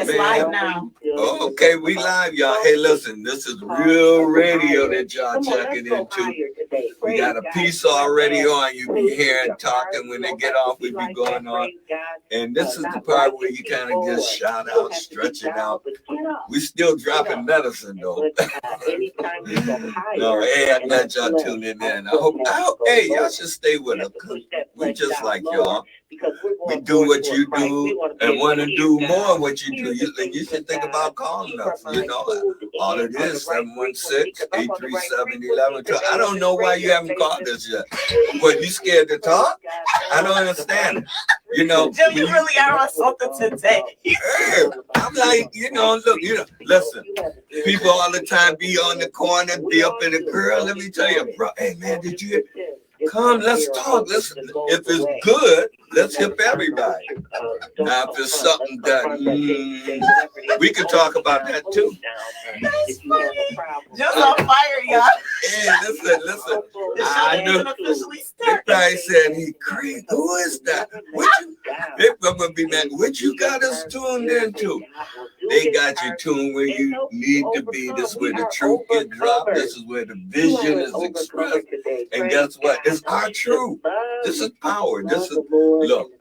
It's live now. Okay, we live, y'all. Hey, listen, this is real radio that y'all checking into. We got a piece already on. You be hearing talking when they get off. We be going on. And this is the part where you kind of just shout out, stretch it out. We still dropping medicine though. No, hey, I'm glad y'all tuning in. I hope, hey, y'all should stay with us. We just like y'all. We do what you do and want to do more of what you do. You should think about calling us. You know, all it is 716-837-1112. I don't know why you haven't called us yet. What, you scared to talk? I don't understand it. You know, Jim, you really are on something today. I'm like, look, listen, people all the time be on the corner, be up in the girl. Let me tell you, bro, hey man, did you come? Let's talk. Listen, if it's good, let's hip everybody. Now, if it's something that we could talk about that too. That's funny. Just on fire, y'all. Hey, listen. I know. They probably said he crazy. Who is that? They're gonna be mad. What you got us tuned into? They got you tuned where you need to be. This is where the truth gets dropped. This is where the vision is expressed. And guess what? It's our truth. This is power. This is look.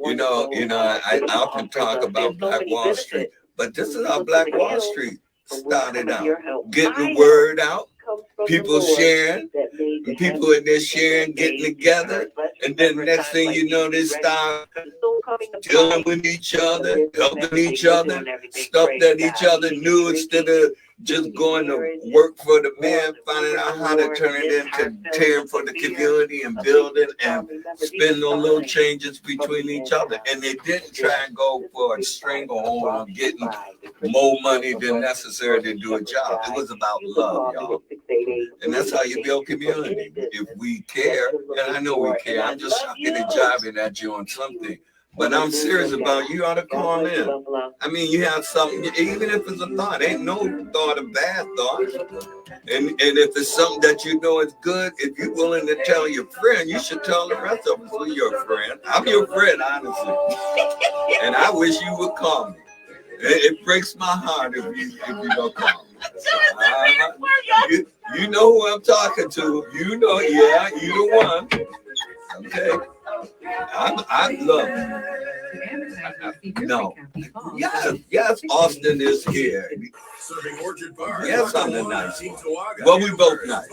I often talk about Black Wall Street, but this is how Black Wall Street started out. Getting the word out, people sharing, and people in there sharing, getting together, and then the next thing you know, they start dealing with each other, helping each other, stuff that each other knew instead of just going to work for the man, finding out how to turn it into caring for the community and building and spend on little changes between each other. And they didn't try and go for a stranglehold on getting more money than necessary to do a job. It was about love, y'all. And that's how you build community. If we care, and I know we care, I'm just shucking and jiving at you on something. But I'm serious about you ought to call in. I mean, you have something, even if it's a thought, ain't no thought a bad thought. And if it's something that you know is good, if you're willing to tell your friend, you should tell the rest of us who's your friend. I'm your friend, honestly. And I wish you would call me. It breaks my heart if you don't call me. You know who I'm talking to. You know, yeah, you the one. Okay. I love it. No. Yes, Austin is here. Yes, I'm the nice one. Well, we both nice.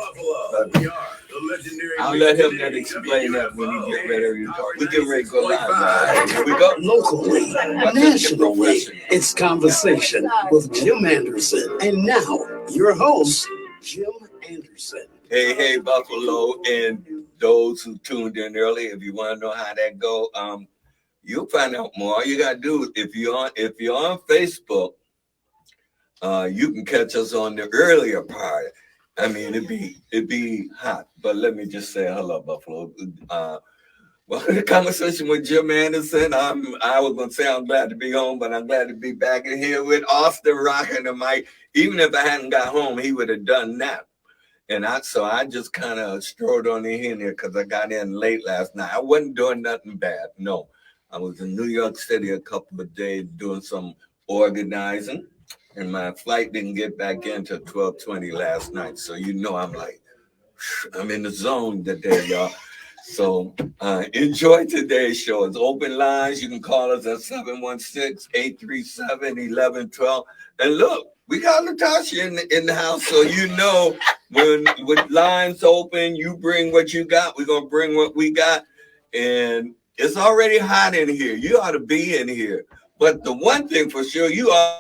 I'll let him then explain that when he get ready to talk. We get ready to go live. Here we go. Locally, nationally, it's Conversation with Jim Anderson. And now, your host, Jim Anderson. Hey, Buffalo, and those who tuned in early. If you want to know how that go, you'll find out more. All you gotta do, if you're on Facebook, you can catch us on the earlier part. I mean, it'd be hot. But let me just say hello, Buffalo. Well, the conversation with Jim Anderson. I was gonna say I'm glad to be home, but I'm glad to be back in here with Austin rocking the mic. Even if I hadn't got home, he would have done that. And I just kind of strode on in here because I got in late last night. I wasn't doing nothing bad. No, I was in New York City a couple of days doing some organizing, and my flight didn't get back in till 12:20 last night. So I'm like, I'm in the zone today, y'all. So enjoy today's show. It's open lines. You can call us at 716-837-1112. And look, we got Latasha in the house, so when lines open, you bring what you got. We're gonna bring what we got, and it's already hot in here. You ought to be in here. But the one thing for sure, you are.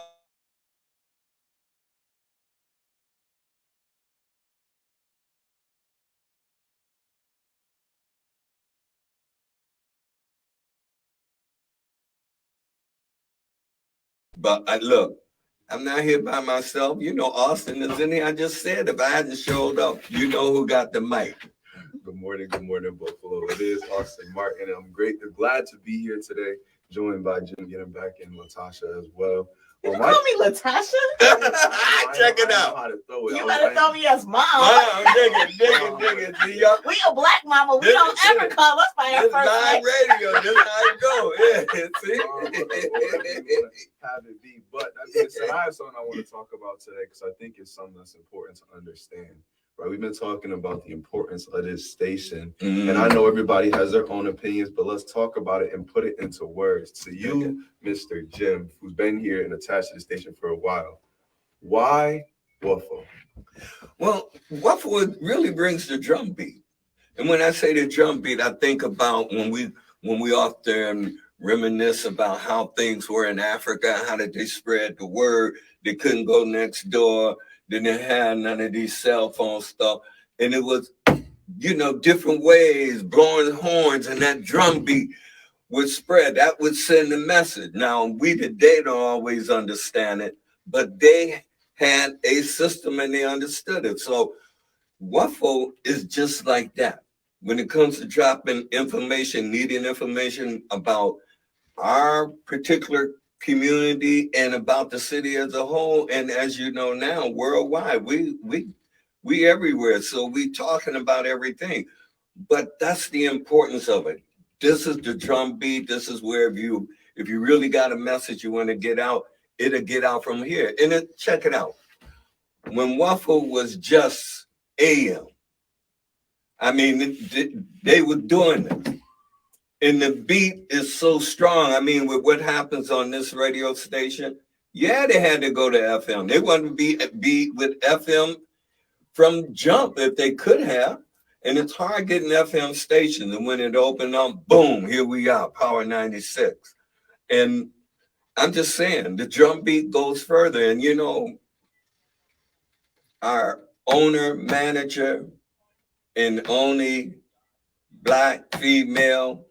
But look, I'm not here by myself. Austin is in here. I just said if I hadn't showed up, you know who got the mic. Good morning, Buffalo. It is Austin Martin. I'm glad to be here today. joined by Jim getting back and Latasha as well. You call me Latasha? Check it out. You better throw me as mom. Dig it. See, we a black mama. We don't ever call us by our first name. Radio. This is how it go. Yeah, see? Have it be. But that being said, I have something I want to talk about today because I think it's something that's important to understand. Right, we've been talking about the importance of this station, and I know everybody has their own opinions, but let's talk about it and put it into words. To you, Mr. Jim, who's been here and attached to the station for a while, why WUFO? Well, WUFO really brings the drum beat, and when I say the drum beat, I think about when we often reminisce about how things were in Africa, how did they spread the word? They couldn't go next door. They didn't have none of these cell phone stuff. And it was, different ways, blowing horns, and that drum beat would spread. That would send a message. Now, we today don't always understand it, but they had a system and they understood it. So WUFO is just like that. When it comes to dropping information, needing information about our particular community and about the city as a whole, and as you know now, worldwide, we everywhere. So we talking about everything, but that's the importance of it. This is the drum beat. This is where if you really got a message you want to get out, it'll get out from here. And check it out. When WUFO was just AM, I mean, they were doing it. And the beat is so strong. I mean, with what happens on this radio station, yeah, they had to go to FM. They wanted to be with FM from jump if they could have. And it's hard getting FM stations. And when it opened up, boom, here we are, Power 96. And I'm just saying, the drum beat goes further. And, our owner, manager, and only Black female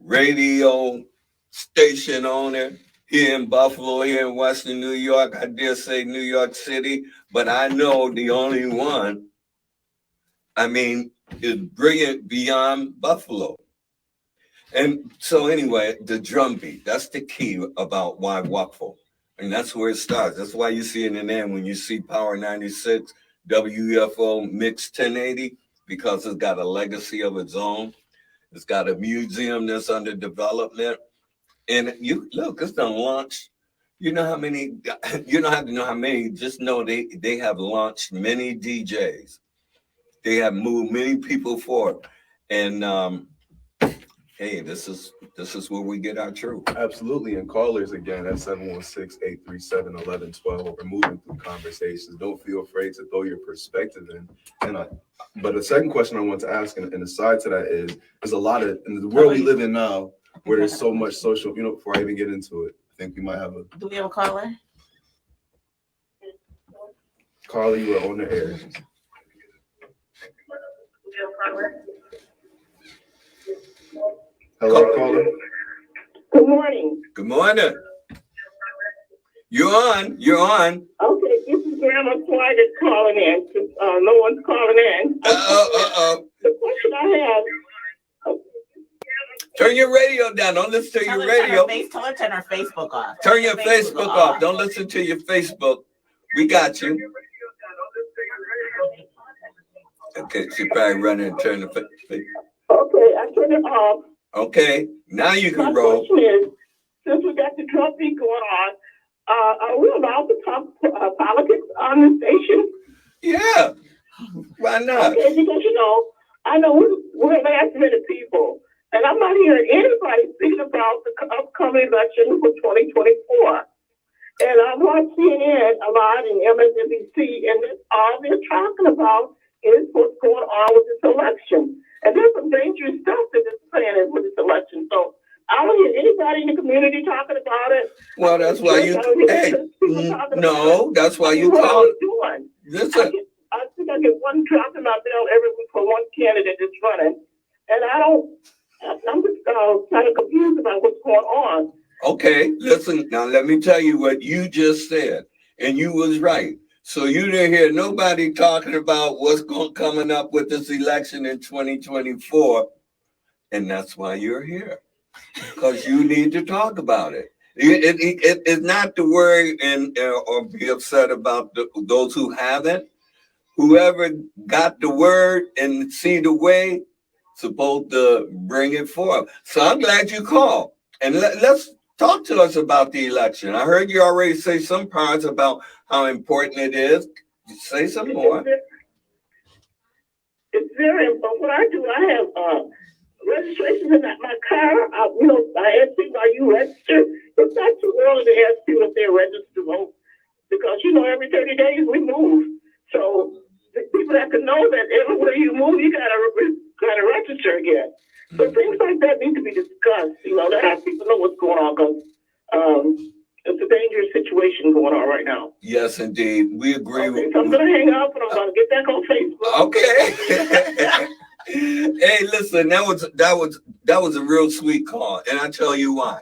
radio station owner here in Buffalo, here in Western New York. I dare say New York City, but I know the only one, is brilliant beyond Buffalo. And so anyway, the drum beat, that's the key about why WUFO. And that's where it starts. That's why you see it in the end when you see Power 96, WUFO Mix 1080, because it's got a legacy of its own. It's got a museum that's under development. And you look, it's done launched. You know how many, you don't have to know how many, just know they have launched many DJs. They have moved many people forward. And hey, this is where we get our truth. Absolutely. And callers again at 716-837-1112. We're moving through conversations. Don't feel afraid to throw your perspective in. But the second question I want to ask, and aside to that, is there's a lot of, in the world we live in now, where there's so much social, before I even get into it, I think we might have Do we have a caller? Carly, you are on the air. Hello, caller. Good morning. Good morning. You're on. Okay, this is Grandma Quiet calling in. No one's calling in. The question I have. Turn your radio down. Don't listen to your radio. Tell her turn her Facebook off. Turn your Facebook off. Don't listen to your Facebook. We got you. Okay, she probably running and turn the Facebook. Okay, I turned it off. Okay, now you can My roll. question is, since we got the drum beat going on, are we allowed to talk politics on the station? Yeah. Why not? Okay, because I know we're last-minute people, and I'm not hearing anybody speaking about the upcoming election for 2024. And I watch CNN a lot and MSNBC, and all they're talking about is what's going on with this election. And there's some dangerous stuff that is planning with this election. So I don't hear anybody in the community talking about it. Well, that's why that's why you call. Listen. I think I get one drop in my mail every week for one candidate that's running. And I'm just kind of confused about what's going on. Okay, listen, now let me tell you what you just said. And you was right. So you didn't hear nobody talking about what's coming up with this election in 2024. And that's why you're here. because you need to talk about it. It's not to worry or be upset about those who haven't. Whoever got the word and see the way, supposed to bring it forth. So I'm glad you called. And let's talk to us about the election. I heard you already say some parts about how important it is. Say some more. It's very important. What I do, I have registrations in my car. I ask people, are you registered? It's not too early to ask people if they're registered to vote because, every 30 days we move. So the people have to know that everywhere you move, you gotta register again. So things like that need to be discussed, to have people know what's going on because it's a dangerous situation going on right now. Yes, indeed. We agree. Okay, so I'm going to hang up and I'm going to get back on Facebook. Okay. Hey, listen, that was a real sweet call. And I tell you why.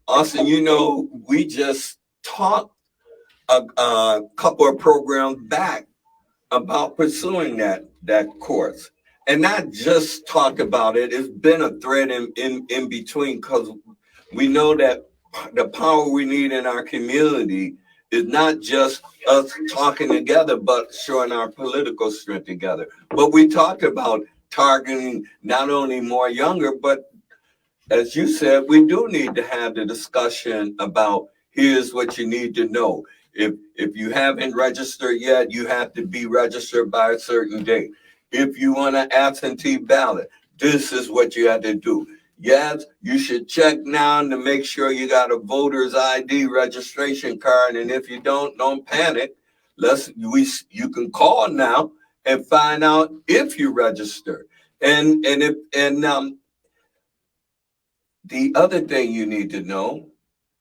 Austin, we just talked a couple of programs back about pursuing that course. And not just talk about it. It's been a thread in between because we know that the power we need in our community is not just us talking together, but showing our political strength together. But we talked about targeting not only more younger, but as you said, we do need to have the discussion about here's what you need to know. If you haven't registered yet, you have to be registered by a certain date. If you want an absentee ballot, this is what you have to do. Yes, you should check now to make sure you got a voter's ID registration card. And if you don't panic. You can call now and find out if you registered. And the other thing you need to know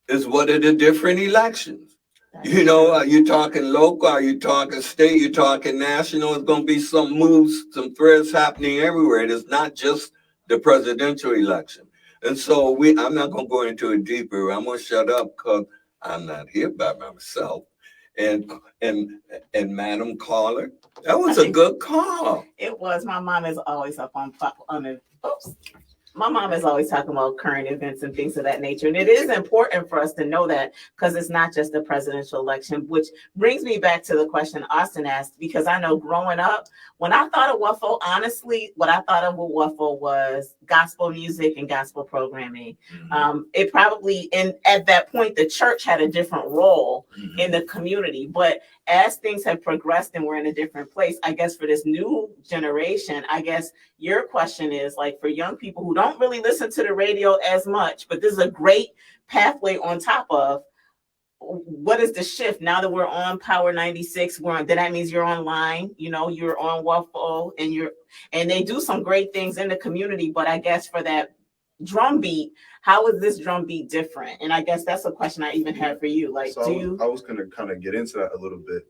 is what are the different elections. Are you talking local? Are you talking state? You talking national? It's going to be some moves, some threads happening everywhere. It is not just the presidential election. And so I'm not going to go into it deeper. I'm going to shut up because I'm not here by myself. And Madam Caller, that was a good call. It was. My mom is always up on the. Oops. My mom is always talking about current events and things of that nature. And it is important for us to know that because it's not just the presidential election, which brings me back to the question Austin asked, because I know growing up, when I thought of WUFO, honestly, what I thought of with WUFO was gospel music and gospel programming. It probably, and at that point, the church had a different role in the community. But as things have progressed and we're in a different place, I guess for this new generation, I guess your question is like for young people who don't really listen to the radio as much, but this is a great pathway on top of what is the shift now that we're on Power 96. That means you're online, you're on WUFO and they do some great things in the community. But I guess for that drum beat, how is this drum beat different? And I guess that's a question I even had for you. Like, I was going to kind of get into that a little bit.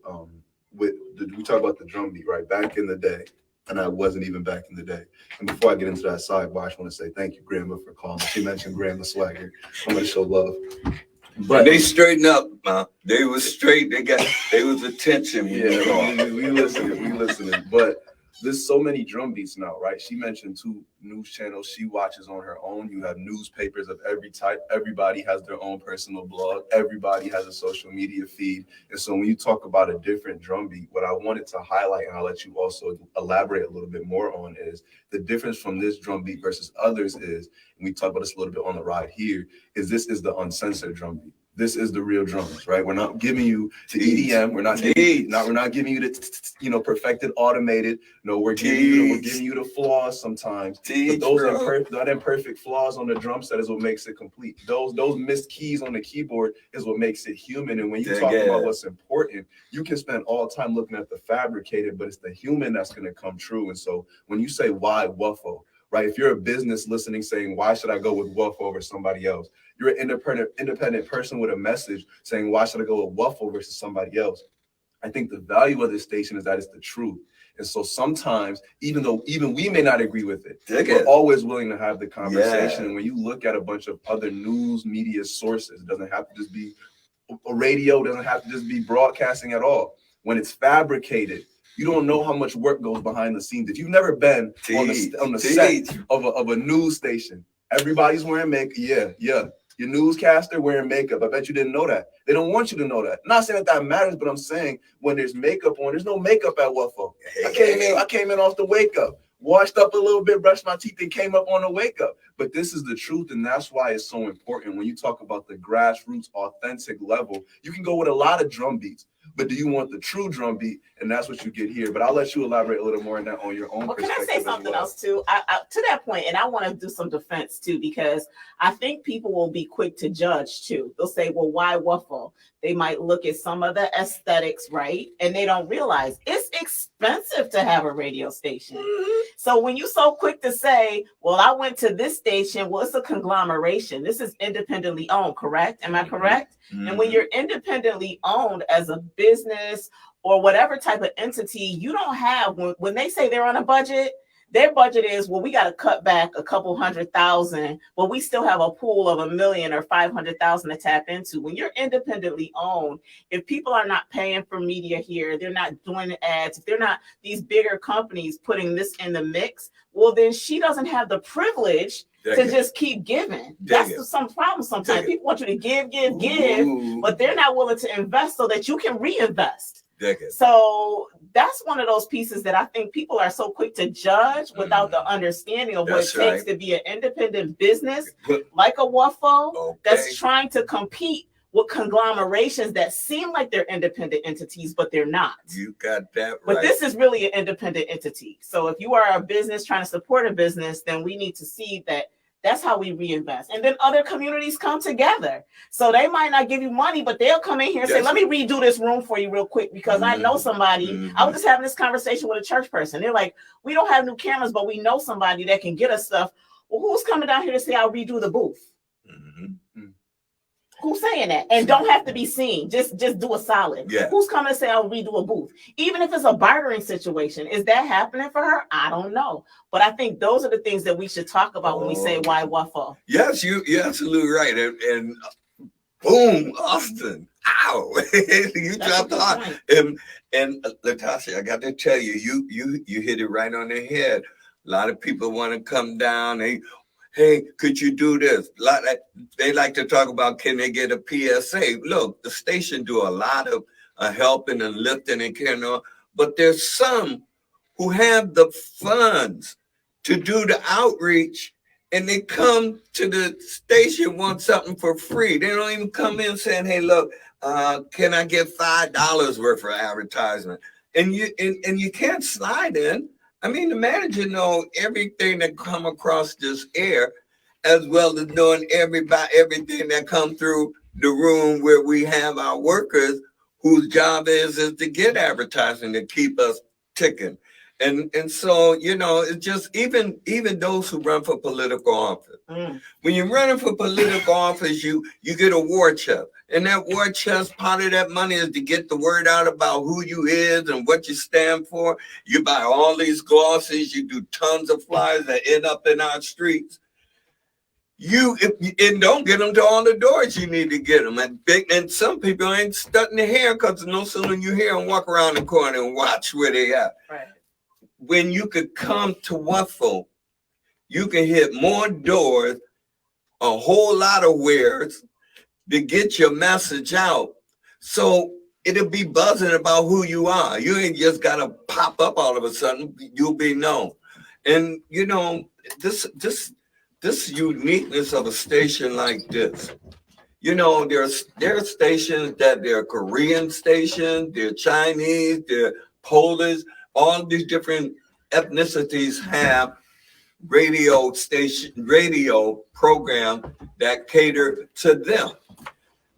We talk about the drum beat, right? Back in the day, and I wasn't even back in the day. And before I get into that sidebar, I just want to say thank you, Grandma, for calling. She mentioned Grandma Swagger. I'm going to show love. But they straightened up, man. They was straight. They was attention. We listening. But there's so many drum beats now, right? She mentioned 2 news channels she watches on her own. You have newspapers of every type. Everybody has their own personal blog. Everybody has a social media feed. And so when you talk about a different drum beat, what I wanted to highlight, and I'll let you also elaborate a little bit more on, is the difference from this drum beat versus others is, and we talked about this a little bit on the ride here, is this is the uncensored drum beat. This is the real drums, right? We're not giving you the EDM. We're not giving you the perfected automated. No, we're giving you the flaws sometimes. But those imperfect flaws on the drum set is what makes it complete. Those missed keys on the keyboard is what makes it human. And when you talk about what's important, you can spend all time looking at the fabricated, but it's the human that's going to come true. And so when you say why WUFO, right? If you're a business listening, saying, why should I go with WUFO over somebody else? You're an independent person with a message saying, why should I go with WUFO versus somebody else? I think the value of this station is that it's the truth. And so sometimes, even we may not agree with it, we're always willing to have the conversation. And when you look at a bunch of other news media sources, it doesn't have to just be a radio, doesn't have to just be broadcasting at all. When it's fabricated, you don't know how much work goes behind the scenes. If you've never been on the set of a news station, Everybody's wearing makeup. Yeah. Your newscaster wearing makeup. I bet you didn't know that. They don't want you to know that. I'm not saying that matters, but I'm saying when there's makeup on, there's no makeup at WUFO. I came in off the wake up, washed up a little bit, brushed my teeth, and came up on the wake up. But this is the truth, and that's why it's so important. When you talk about the grassroots, authentic level, you can go with a lot of drum beats, but do you want the true drum beat? And that's what you get here. But I'll let you elaborate a little more on that on your own perspective. Can I say something else too? To that point, and I want to do some defense too, because I think people will be quick to judge too. They'll say, well, why WUFO? They might look at some of the aesthetics, right? And they don't realize it's expensive to have a radio station. Mm-hmm. So when you're so quick to say, well, I went to this station, well, it's a conglomeration. This is independently owned, correct? Am I correct? Mm-hmm. And when you're independently owned as a business or whatever type of entity, you don't have, when they say they're on a budget, their budget is, well, we got to cut back a couple $100,000, but we still have a pool of $1 million or $500,000 to tap into. When you're independently owned, if people are not paying for media here, they're not doing ads, if they're not these bigger companies putting this in the mix, well, then she doesn't have the privilege to just keep giving. That's some problem sometimes. People want you to give, but they're not willing to invest so that you can reinvest. So that's one of those pieces that I think people are so quick to judge without the understanding of what it takes to be an independent business like a WUFO that's trying to compete with conglomerations that seem like they're independent entities, but they're not. You got that right. But this is really an independent entity. So if you are a business trying to support a business, then we need to see that that's how we reinvest. And then other communities come together. So they might not give you money, but they'll come in here and say, let me redo this room for you real quick because I know somebody. I was just having this conversation with a church person. They're like, we don't have new cameras, but we know somebody that can get us stuff. Well, who's coming down here to say I'll redo the booth? Who's saying that? And don't have to be seen. Just do a solid. Who's coming to say I'll redo a booth? Even if it's a bartering situation, is that happening for her? I don't know. But I think those are the things that we should talk about when we say why WUFO. Yes, you're absolutely right. And boom, Austin. Ow. You dropped the heart. And Latasha, I got to tell you, you hit it right on the head. A lot of people want to come down. Hey, could you do this? They like to talk about, can they get a PSA? Look, the station do a lot of helping and lifting and carrying, but there's some who have the funds to do the outreach, and they come to the station, want something for free. They don't even come in saying, hey, look, can I get $5 worth of advertisement? And you can't slide in. I mean, the manager know everything that come across this air, as well as knowing everything that come through the room where we have our workers whose job is to get advertising to keep us ticking. And so, it's just even those who run for political office. When you're running for political office, you get a war chest. And that war chest, part of that money is to get the word out about who you is and what you stand for. You buy all these glosses, you do tons of flyers that end up in our streets. And don't get them to all the doors you need to get them. And some people ain't studying their hair because no sooner you hear them walk around the corner and watch where they at. Right. When you could come to WUFO, you can hit more doors, a whole lot of wares to get your message out. So it'll be buzzing about who you are. You ain't just got to pop up all of a sudden. You'll be known. And, this uniqueness of a station like this, there are stations that they're Korean stations, they're Chinese, they're Polish. All these different ethnicities have radio program that cater to them.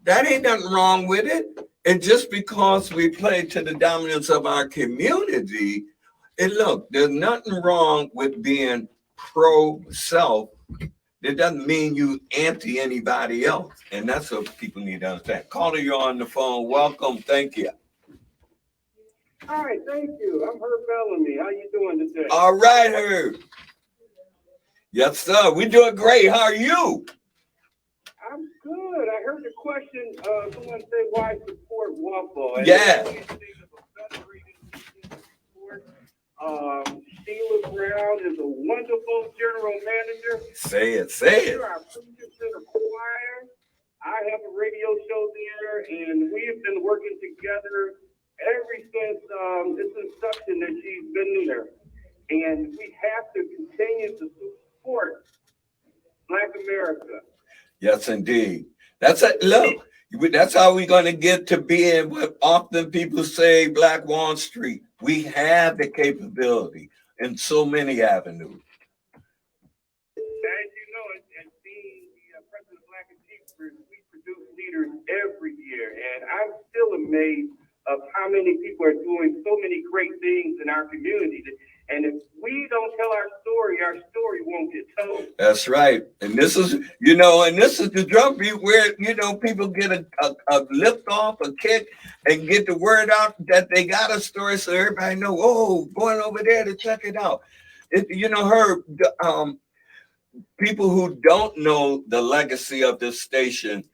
That ain't nothing wrong with it. And just because we play to the dominance of our community, and look, there's nothing wrong with being pro-self. It doesn't mean you anti anybody else. And that's what people need to understand. Caller, you're on the phone. Welcome. Thank you. All right, thank you. I'm Herb Bellamy. How you doing today? All right, Herb. Yes, sir. We're doing great. How are you? I'm good. I heard the question. Someone said, why support WUFO? Yeah. She Sheila Brown is a wonderful general manager. Say it. Our preachers in the choir. I have a radio show there, and we have been working together ever since its inception that she's been there. And we have to continue to support Black America. Yes, indeed. That's it. Look, that's how we're going to get to being what often people say, Black Wall Street. We have the capability in so many avenues. As you know, as being the president of Black Achievers, we produce leaders every year, and I'm still amazed of how many people are doing so many great things in our community. And if we don't tell our story won't get told. That's right. And this is, this is the drum beat where, people get a lift off, a kick, and get the word out that they got a story so everybody know, oh, going over there to check it out. People who don't know the legacy of this station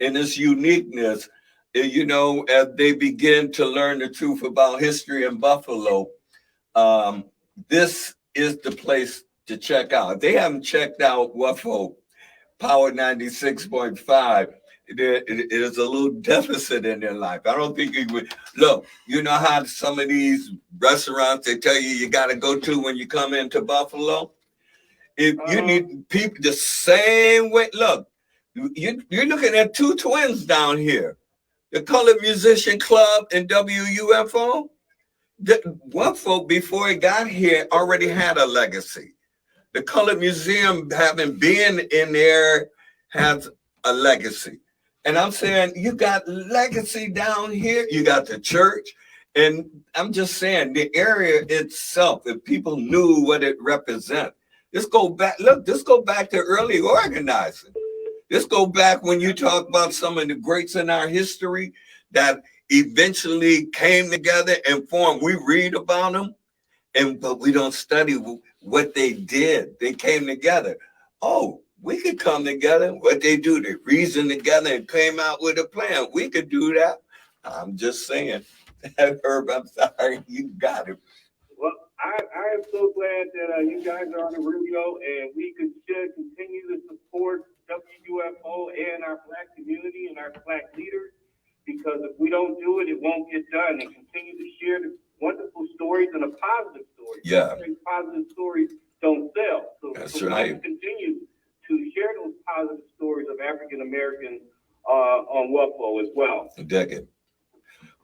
and its uniqueness, as they begin to learn the truth about history in Buffalo, this is the place to check out. If they haven't checked out WUFO Power 96.5, there is a little deficit in their life. I don't think you would. Look, you know how some of these restaurants, they tell you got to go to when you come into Buffalo? If you need people the same way, look, you're looking at two twins down here. The Colored Musician Club and WUFO. The WUFO, before it got here, already had a legacy. The Colored Museum, having been in there, has a legacy. And I'm saying, you got legacy down here. You got the church. And I'm just saying, the area itself, if people knew what it represents, this go back to early organizing. This go back when you talk about some of the greats in our history that eventually came together and formed. We read about them, but we don't study what they did. They came together. Oh, we could come together. What they do, they reasoned together and came out with a plan. We could do that. I'm just saying. Herb, I'm sorry, you got it. Well, I am so glad that you guys are on the radio, and we should continue to support WUFO and our Black community and our Black leaders, because if we don't do it, it won't get done. And continue to share the wonderful stories and the positive stories. Yeah. Positive stories don't sell. So that's right. right. Continue to share those positive stories of African Americans on WUFO as well. A decade.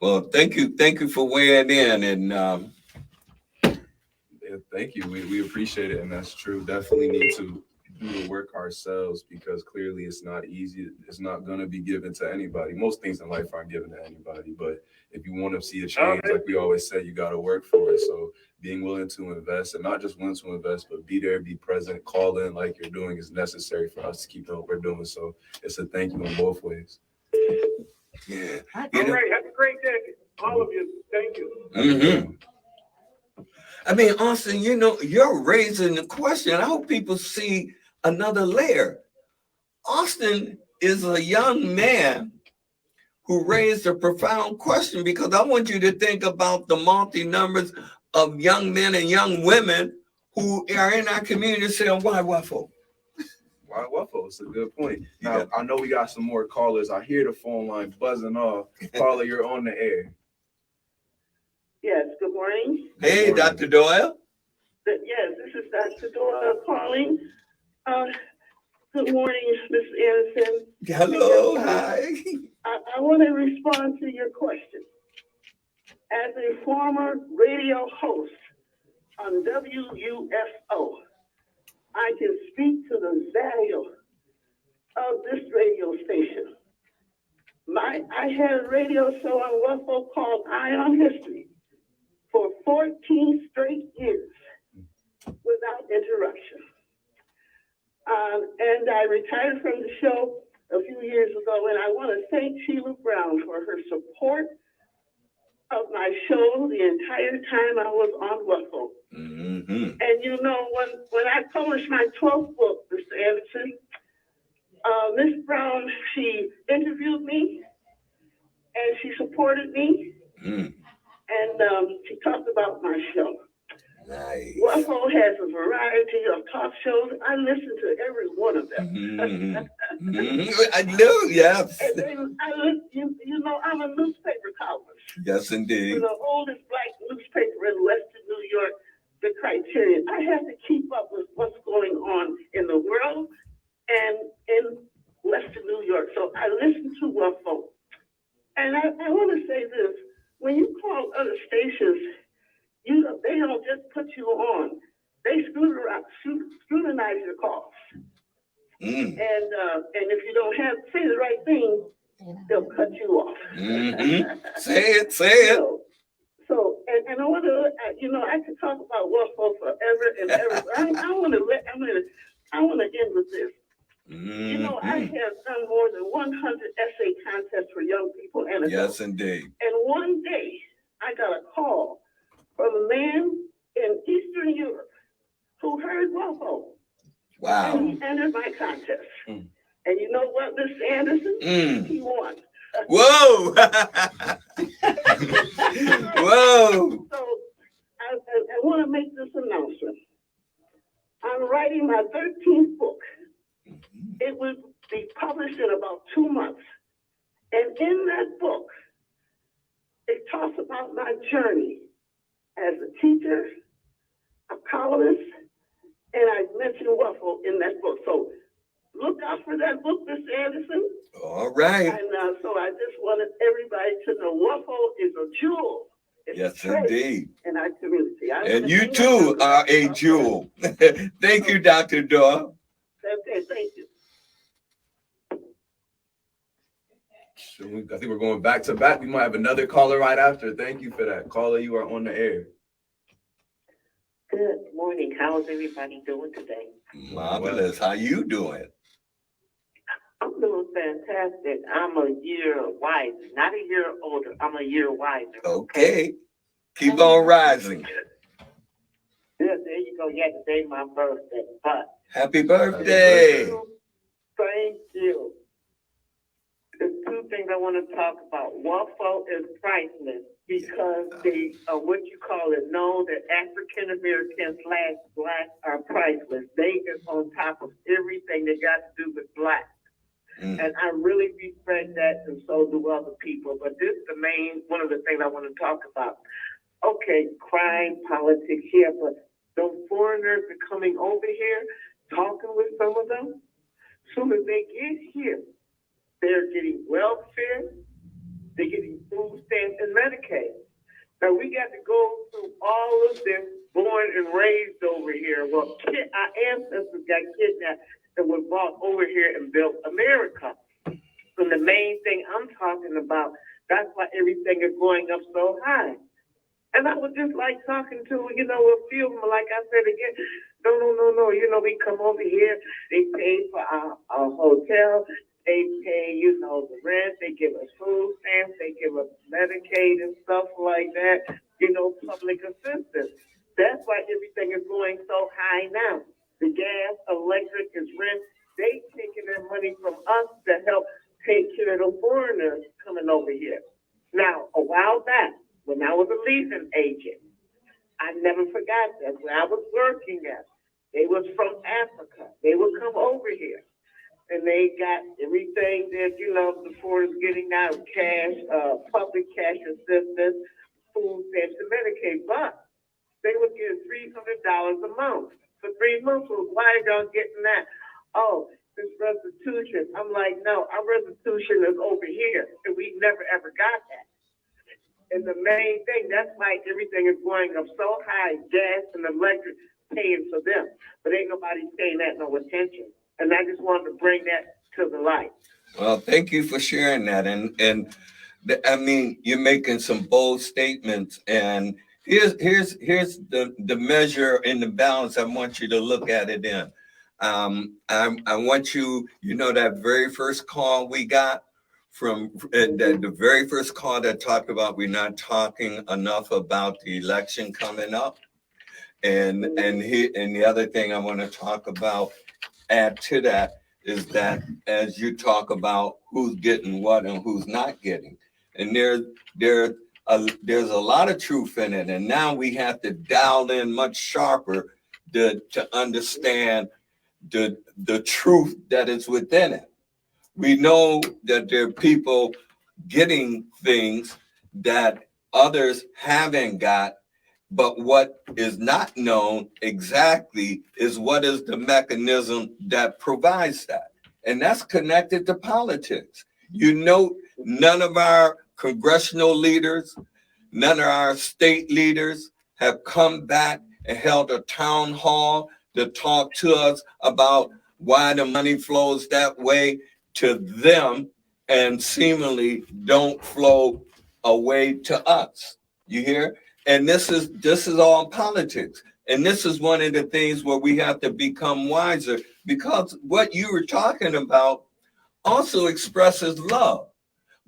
Well, thank you for weighing in, and thank you. We appreciate it, and that's true. Definitely need to do the work ourselves, because clearly it's not easy. It's not going to be given to anybody. Most things in life aren't given to anybody, but if you want to see a change, like we always say, you got to work for it. So being willing to invest, and not just willing to invest, but be there, be present, call in like you're doing, is necessary for us to keep doing what we're doing. So it's a thank you in both ways. yeah. All right. Have a great day, all of you. Thank you. Mm-hmm. I mean, Austin, you're raising the question. I hope people see another layer. Austin is a young man who raised a profound question, because I want you to think about the multi-numbers of young men and young women who are in our community saying, why WUFO? Why WUFO? It's a good point. Now, I know we got some more callers. I hear the phone line buzzing off. Caller, you're on the air. Yes, good morning. Hey, Good morning. Dr. Doyle. Yes, this is Dr. Doyle calling. Good morning, Ms. Anderson. Hello, hi. I want to respond to your question. As a former radio host on WUFO, I can speak to the value of this radio station. I had a radio show on WUFO called Eye on History for 14 straight years without interruption. And I retired from the show a few years ago, and I want to thank Sheila Brown for her support of my show the entire time I was on WUFO. Mm-hmm. And when I published my 12th book, Mr. Anderson, Ms. Brown, she interviewed me, and she supported me, and she talked about my show. Nice. WUFO has a variety of talk shows. I listen to every one of them. I know, yes. And then you know, I'm a newspaper columnist. Yes, indeed. We're the oldest black newspaper in Western New York, the Criterion. I have to keep up with what's going on in the world and in Western New York. So I listen to WUFO. And I want to say this. When you call other stations, they don't just put you on. They scrutinize your calls. And if you don't say the right thing, they'll cut you off. Say it. So and I want to, I could talk about WUFO forever and ever. But I want to end with this. You know, I have done more than 100 essay contests for young people and adults. Yes, indeed. And one day, I got a call from a man in Eastern Europe who heard WUFO. Wow. And he entered my contest. And you know what, Mr. Anderson? He won. Whoa! Whoa! So I want to make this announcement. I'm writing my 13th book. It will be published in about 2 months. And in that book, it talks about my journey as a teacher, a columnist, and I mentioned WUFO in that book. So look out for that book, Mr. Anderson. All right. And so I just wanted everybody to know WUFO is a jewel. It's Yes, a indeed. in our community. And you too are a jewel. Thank you, Dr. Dorr. Okay, thank you. I think we're going back to back. We might have another caller right after. Thank you for that. Caller, you are on the air. Good morning. How's everybody doing today? Marvelous. How you doing? I'm doing fantastic. I'm a year wiser, not a year older. I'm a year wiser. Okay. Keep on rising. Yeah, there you go. Yeah, today's my birthday. But Happy birthday. thank you. There's two things I want to talk about. WUFO is priceless because they, what you call it, know that African Americans / Black are priceless. They is on top of everything that got to do with Black. And I really respect that, and so do other people. But this is one of the things I want to talk about. Okay, crime, politics, yeah, but those foreigners are coming over here, talking with some of them. Soon as they get here, they're getting welfare, they're getting food stamps and Medicaid. Now we got to go through all of this, born and raised over here. Well, our ancestors got kidnapped and were brought over here and built America. And the main thing I'm talking about, that's why everything is going up so high. And I was just like talking to, a few of them, like I said again, no, we come over here, they pay for our hotel, they pay, the rent, they give us food stamps, they give us Medicaid and stuff like that, public assistance. That's why everything is going so high now. The gas, electric, is rent. They taking their money from us to help take care of the foreigners coming over here. Now, a while back, when I was a leasing agent, I never forgot that. Where I was working at, they was from Africa. They would come over here. And they got everything that, the foreigners getting out of cash, public cash assistance, food stamps, and Medicaid. But they would get $300 a month. For 3 months, well, why are y'all getting that? Oh, this restitution. I'm like, no, our restitution is over here, and we never ever got that. And the main thing, that's why everything is going up so high, gas and electric paying for them. But ain't nobody paying that no attention. And I just wanted to bring that to the light. Well, thank you for sharing that. And you're making some bold statements, and here's the measure and the balance I want you to look at it in. I want you, that very first call we got from the very first call that talked about we're not talking enough about the election coming up. And the other thing I want to add to that is that as you talk about who's getting what and who's not getting, and there there's a lot of truth in it, and now we have to dial in much sharper to understand the truth that is within it. We know that there are people getting things that others haven't got, but what is not known exactly is what is the mechanism that provides that. And that's connected to politics. You know, none of our congressional leaders, none of our state leaders have come back and held a town hall to talk to us about why the money flows that way to them and seemingly don't flow away to us. You hear? And this is all politics. And this is one of the things where we have to become wiser, because what you were talking about also expresses love.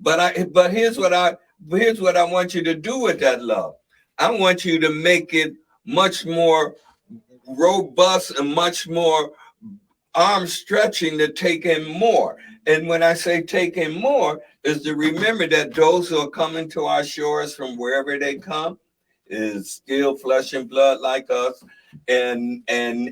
But here's what I want you to do with that love. I want you to make it much more robust and much more arm stretching to take in more. And when I say take in more, is to remember that those who are coming to our shores from wherever they come is still flesh and blood like us. And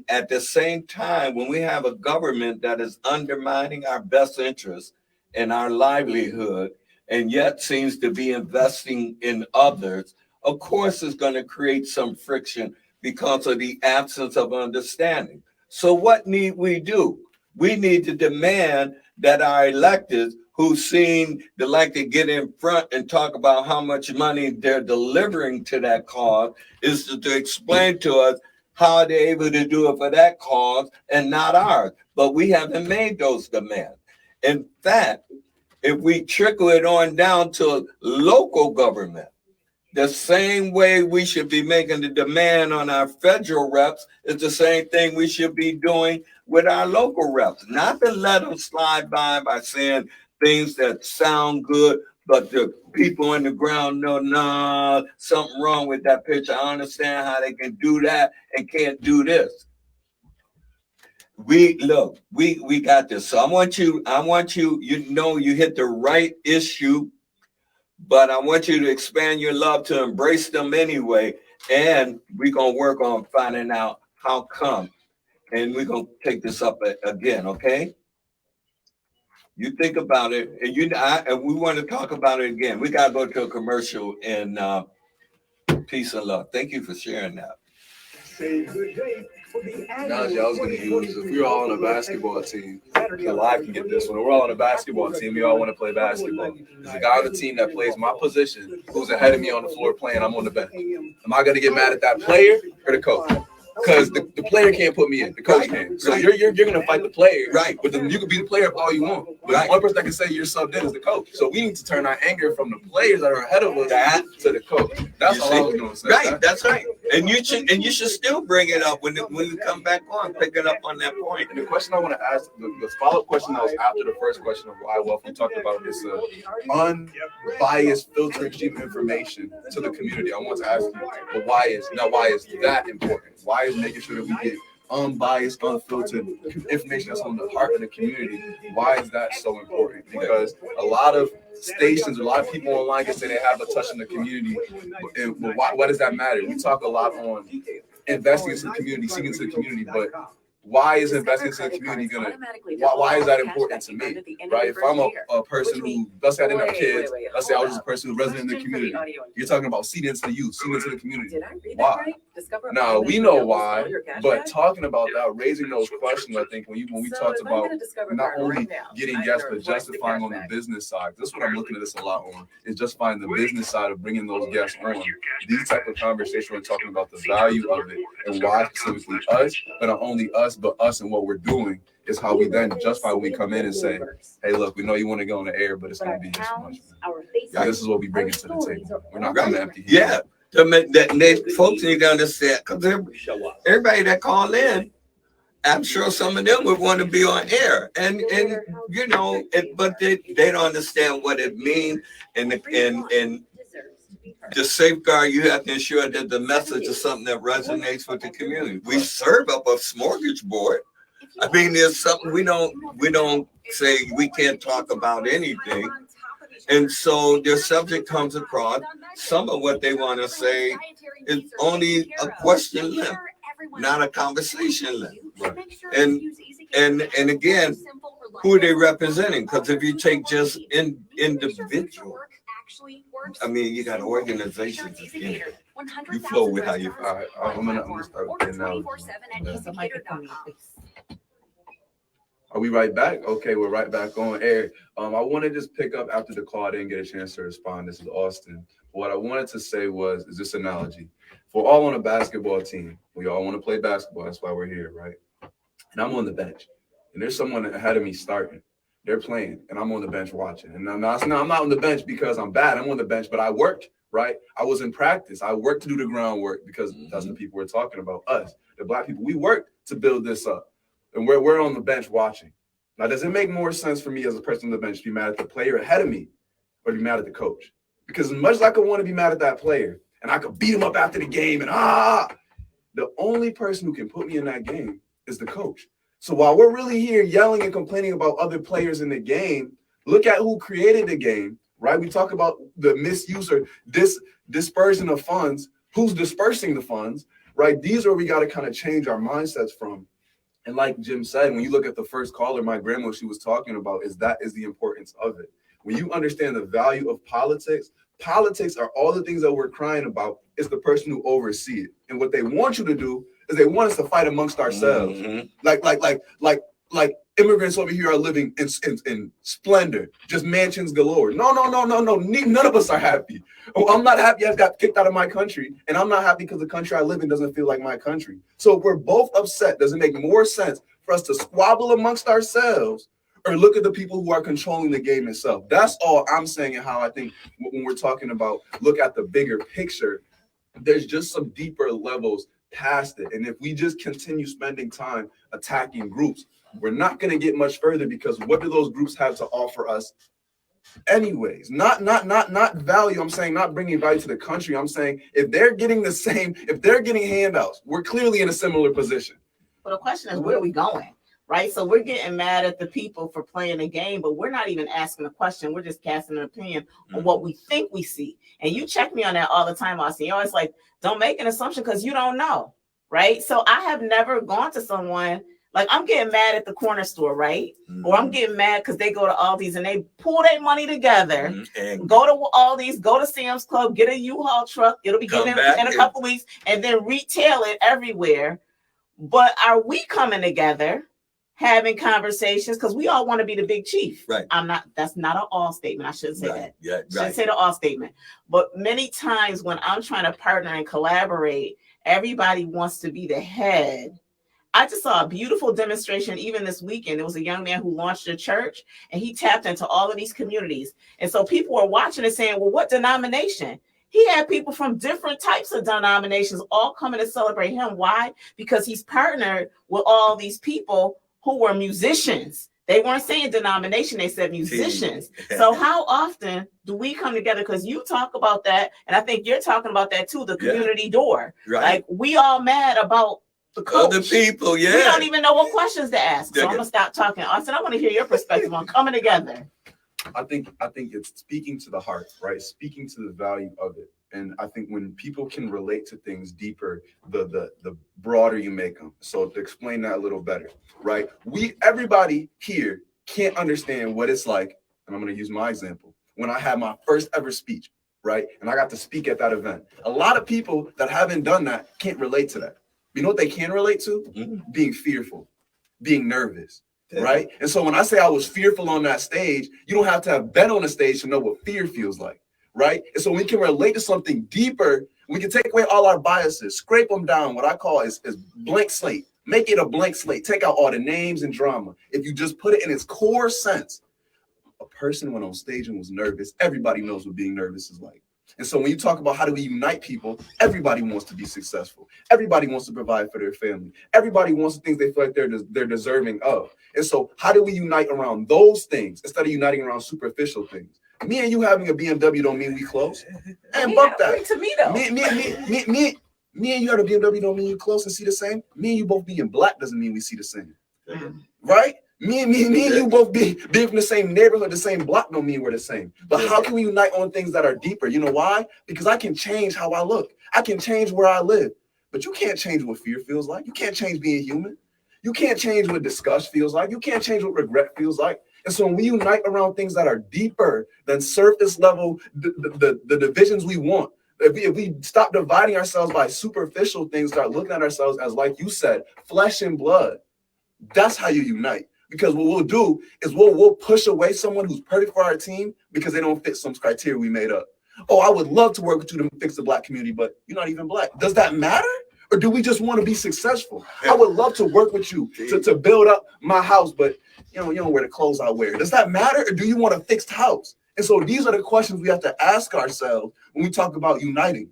at the same time, when we have a government that is undermining our best interests and our livelihood, and yet seems to be investing in others, of course it's going to create some friction because of the absence of understanding. So what need we do? We need to demand that our electeds who seem to like to get in front and talk about how much money they're delivering to that cause is to explain to us how they're able to do it for that cause and not ours. But we haven't made those demands. In fact, if we trickle it on down to local government, the same way we should be making the demand on our federal reps is the same thing we should be doing with our local reps. Not to let them slide by saying things that sound good, but the people on the ground know, nah, something wrong with that picture. I understand how they can do that and can't do this. We got this. So I want you, you hit the right issue, but I want you to expand your love to embrace them anyway. And we're going to work on finding out how come. And we're going to take this up again, okay? You think about it, and we want to talk about it again. We got to go to a commercial, and peace and love. Thank you for sharing that. Say good day. Analogy I was going to use, if we were all on a basketball team, so I can get this one. We're all on a basketball team. We all want to play basketball. There's a guy on the team that plays my position who's ahead of me on the floor playing. I'm on the bench. Am I going to get mad at that player or the coach? Because the player can't put me in, the coach can. So you're going to fight the player, right? But then you can be the player all you want. But the one person that can say you're subbed in is the coach. So we need to turn our anger from the players that are ahead of us to the coach. That's all I was going to say. Right, that's right. And you should still bring it up when you come back on, picking up on that point. And the question I want to ask, the follow-up question that was after the first question of why wealth, we talked about this unbiased filter exchange information to the community. I want to ask you, but why is that important? Why is making sure that we get unbiased, unfiltered information that's on the heart of the community? Why is that so important? Because a lot of stations, a lot of people online can say they have a touch in the community. But why does that matter? We talk a lot on investing into the community, seeking to the community, but why is investing into the community why is that important to me, right? If I'm a person who, let's say I didn't have kids, let's say I was just a person who's resident in the community, you're talking about seeding into the youth, seeding into the community. Why? Now, we know why, but talking about that, raising those questions, I think when we talked about not only getting guests, but justifying on the business side, this is what I'm looking at this a lot on, is justifying the business side of bringing those guests on. These type of conversations, we're talking about the value of it and why specifically us, but not only us, but us and what we're doing is how we then justify when we come in and say, hey, look, we know you want to go on the air, but it's going to be this much. Yeah, this is what we bring to the table. We're not coming empty here. Yeah, folks need to understand, because everybody that call in, I'm sure some of them would want to be on air, and but they don't understand what it means, and the safeguard, you have to ensure that the message is something that resonates with the community. We serve up a smorgasbord. I mean, there's something we don't say we can't talk about anything, And so their subject comes across. Some of what they want to say is only a question length, not a conversation length. And again, who are they representing? Because if you take just individual, I mean, you got organizations. You flow with how you feel. All right, I'm gonna start with the analogy. Are we right back? Okay, we're right back on air. I want to just pick up after the call. I didn't get a chance to respond. This is Austin. What I wanted to say is this analogy. If we're all on a basketball team, we all want to play basketball. That's why we're here, right? And I'm on the bench. And there's someone ahead of me starting. They're playing, and I'm on the bench watching. And I'm not on the bench because I'm bad. I'm on the bench, but I worked, right? I was in practice. I worked to do the groundwork because that's the people we're talking about, us, the Black people. We worked to build this up. And we're on the bench watching. Now, does it make more sense for me as a person on the bench to be mad at the player ahead of me or to be mad at the coach? Because as much as I could want to be mad at that player and I could beat him up after the game and the only person who can put me in that game is the coach. So while we're really here yelling and complaining about other players in the game, look at who created the game, right? We talk about the misuse or dispersion of funds. Who's dispersing the funds, right? These are where we got to kind of change our mindsets from. And like Jim said, when you look at the first caller, my grandma, she was talking about is the importance of it. When you understand the value of politics are all the things that we're crying about. It's the person who oversees it. And what they want you to do is they want us to fight amongst ourselves. Like immigrants over here are living in splendor, just mansions galore. No. None of us are happy. Oh, I'm not happy I got kicked out of my country, and I'm not happy because the country I live in doesn't feel like my country. So if we're both upset, does it make more sense for us to squabble amongst ourselves or look at the people who are controlling the game itself? That's all I'm saying, and how I think when we're talking about look at the bigger picture, there's just some deeper levels past it. And if we just continue spending time attacking groups, we're not going to get much further, because what do those groups have to offer us anyways? Not value. I'm saying not bringing value to the country. I'm saying if they're getting the same, if they're getting handouts, we're clearly in a similar position. Well, the question is, where are we going? Right? So we're getting mad at the people for playing the game, but we're not even asking a question. We're just casting an opinion on what we think we see. And you check me on that all the time, Austin. You're always like, don't make an assumption because you don't know. Right? So I have never gone to someone like I'm getting mad at the corner store, right? Or I'm getting mad because they go to Aldi's and they pull their money together, and go to Aldi's, go to Sam's Club, get a U-Haul truck. It'll be getting in a couple weeks, and then retail it everywhere. But are we coming together, having conversations? Because we all want to be the big chief. Right. That's not an all statement. I shouldn't say that. Yeah, right. Shouldn't say the all statement. But many times when I'm trying to partner and collaborate, everybody wants to be the head. I just saw a beautiful demonstration even this weekend. There was a young man who launched a church, and he tapped into all of these communities. And so people were watching and saying, well, what denomination? He had people from different types of denominations all coming to celebrate him. Why? Because he's partnered with all these people who were musicians. They weren't saying denomination, they said musicians. So how often do we come together? Because you talk about that, and I think you're talking about that too, the community door. Right. Like we all mad about the coach. Other people, we don't even know what questions to ask. So I'm gonna stop talking. Austin, I want to hear your perspective on coming together. I think it's speaking to the heart, right? Speaking to the value of it. And I think when people can relate to things deeper, the broader you make them. So to explain that a little better, right? Everybody here can't understand what it's like, and I'm going to use my example, when I had my first ever speech, right? And I got to speak at that event. A lot of people that haven't done that can't relate to that. You know what they can relate to? Being fearful, being nervous. Right. And so when I say I was fearful on that stage, you don't have to have been on a stage to know what fear feels like. Right. And so we can relate to something deeper. We can take away all our biases, scrape them down. What I call is blank slate. Make it a blank slate. Take out all the names and drama. If you just put it in its core sense, a person went on stage and was nervous. Everybody knows what being nervous is like. And so when you talk about how do we unite people, everybody wants to be successful. Everybody wants to provide for their family. Everybody wants the things they feel like they're deserving of. And so how do we unite around those things instead of uniting around superficial things? Me and you having a BMW don't mean we close. And bump that. To me though. Me and you have a BMW don't mean you close and see the same. Me and you both being black doesn't mean we see the same. Right? Me and you both being from the same neighborhood, the same block don't mean we're the same. But how can we unite on things that are deeper? You know why? Because I can change how I look. I can change where I live. But you can't change what fear feels like. You can't change being human. You can't change what disgust feels like. You can't change what regret feels like. And so when we unite around things that are deeper than surface level, the divisions we want, if we stop dividing ourselves by superficial things, start looking at ourselves as, like you said, flesh and blood, that's how you unite. Because what we'll do is we'll push away someone who's perfect for our team because they don't fit some criteria we made up. Oh, I would love to work with you to fix the Black community, but you're not even Black. Does that matter? Or do we just want to be successful? I would love to work with you to build up my house, but you don't wear the clothes I wear. Does that matter? Or do you want a fixed house? And so these are the questions we have to ask ourselves when we talk about uniting.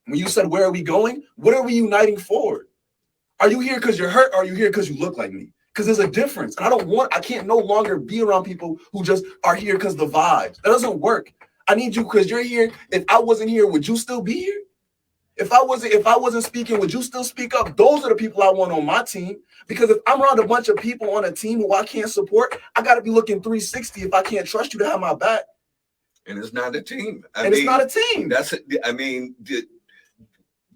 When you said, where are we going? What are we uniting for? Are you here because you're hurt? Or are you here because you look like me? Because there's a difference. And I can't no longer be around people who just are here because the vibes. That doesn't work. I need you because you're here. If I wasn't here, would you still be here? If I wasn't speaking, would you still speak up? Those are the people I want on my team. Because if I'm around a bunch of people on a team who I can't support, I got to be looking 360 if I can't trust you to have my back. And it's not a team. It's not a team.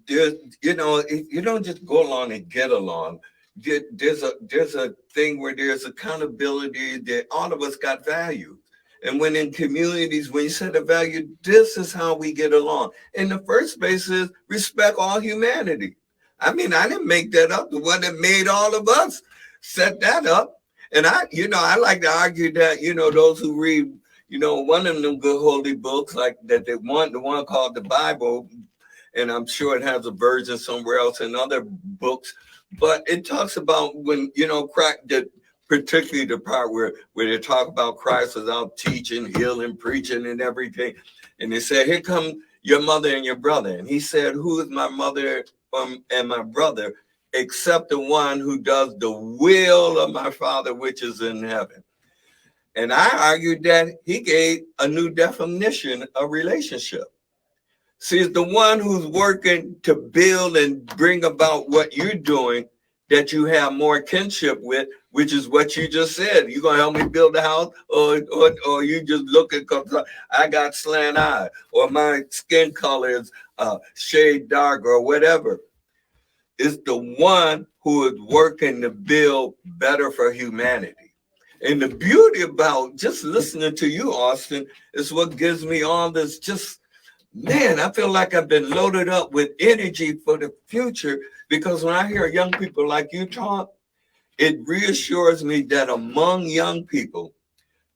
You don't just go along and get along. There's a thing where there's accountability, that all of us got value. And when in communities, when you set a value, this is how we get along. In the first place is respect all humanity. I didn't make that up. The one that made all of us set that up. And I like to argue that, those who read, one of them good holy books like that the one called the Bible, and I'm sure it has a version somewhere else in other books, but it talks about when, particularly the part where they talk about Christ was out teaching, healing, preaching, and everything. And they said, here come your mother and your brother. And he said, who is my mother and my brother, except the one who does the will of my Father, which is in heaven. And I argued that he gave a new definition of relationship. See, it's the one who's working to build and bring about what you're doing that you have more kinship with, which is what you just said. You gonna help me build a house, or you just looking because I got slant eye, or my skin color is shade dark, or whatever. It's the one who is working to build better for humanity. And the beauty about just listening to you, Austin, is what gives me all this man, I feel like I've been loaded up with energy for the future, because when I hear young people like you talk, it reassures me that among young people,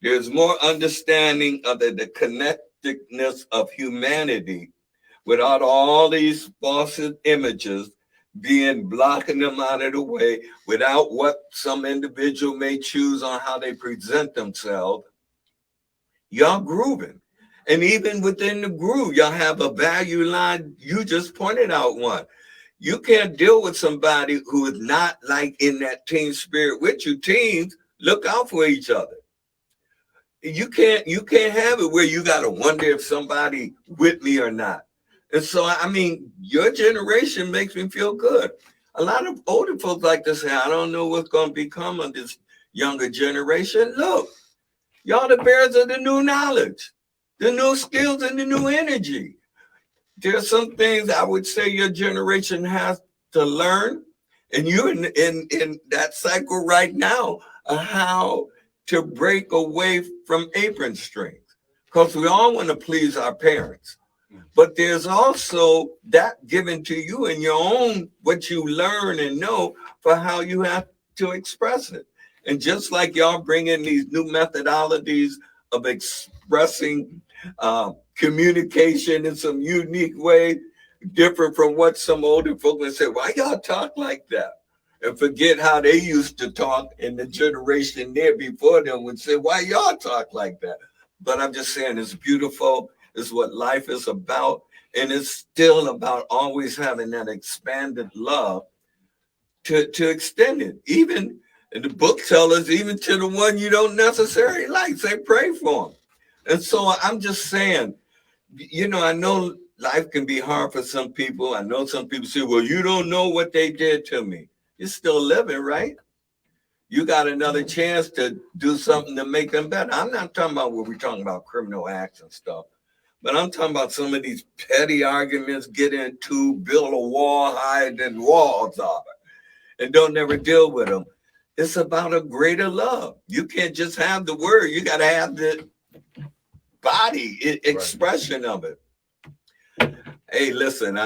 there's more understanding of the connectedness of humanity without all these false images blocking them out of the way, without what some individual may choose on how they present themselves. Y'all grooving. And even within the groove, y'all have a value line. You just pointed out one. You can't deal with somebody who is not like in that team spirit with you. Teams look out for each other. You can't have it where you got to wonder if somebody with me or not. And so, your generation makes me feel good. A lot of older folks like to say, I don't know what's going to become of this younger generation. Look, y'all the bearers of the new knowledge, the new skills, and the new energy. There are some things I would say your generation has to learn, and you're in that cycle right now of how to break away from apron strings, because we all want to please our parents. But there's also that given to you in your own, what you learn and know for how you have to express it. And just like y'all bring in these new methodologies of expressing communication in some unique way, different from what some older folks would say, why y'all talk like that? And forget how they used to talk, and the generation there before them would say, why y'all talk like that? But I'm just saying, it's beautiful. It's what life is about. And it's still about always having that expanded love to extend it. Even, and the book tells us, even to the one you don't necessarily like, say, pray for them. And so I'm just saying, I know life can be hard for some people. I know some people say, well, you don't know what they did to me. You're still living, right? you got another chance to do something to make them better. I'm not talking about what we're talking about criminal acts and stuff, but I'm talking about some of these petty arguments, get into, build a wall higher than walls are, and don't never deal with them. It's about a greater love. You can't just have the word. You got to have the body expression of it. Hey, listen,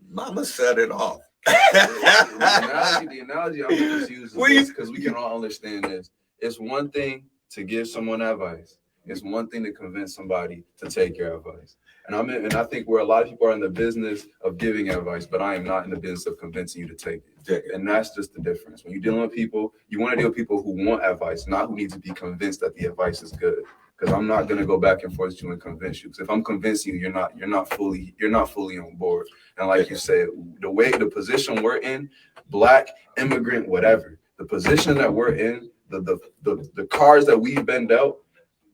Mama set it off. The analogy I'm going to use is because we can all understand this. It's one thing to give someone advice. It's one thing to convince somebody to take your advice. And I think where a lot of people are in the business of giving advice, but I am not in the business of convincing you to take it. And that's just the difference. When you're dealing with people, you want to deal with people who want advice, not who need to be convinced that the advice is good. Because I'm not going to go back and forth with you and convince you. Because if I'm convincing you, you're not fully on board. And like you said, the position we're in, Black, immigrant, whatever, the position that we're in, the cards that we've been dealt,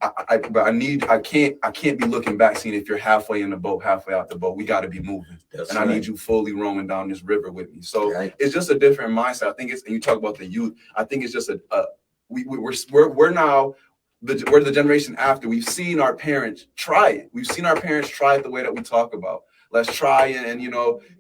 I can't be looking back, seeing if you're halfway in the boat, halfway out the boat. We got to be moving. That's right. I need you fully rowing down this river with me. So It's just a different mindset. I think and you talk about the youth. I think it's just we're now. We're the generation after. We've seen our parents try it. We've seen our parents try it the way that we talk about. Let's try and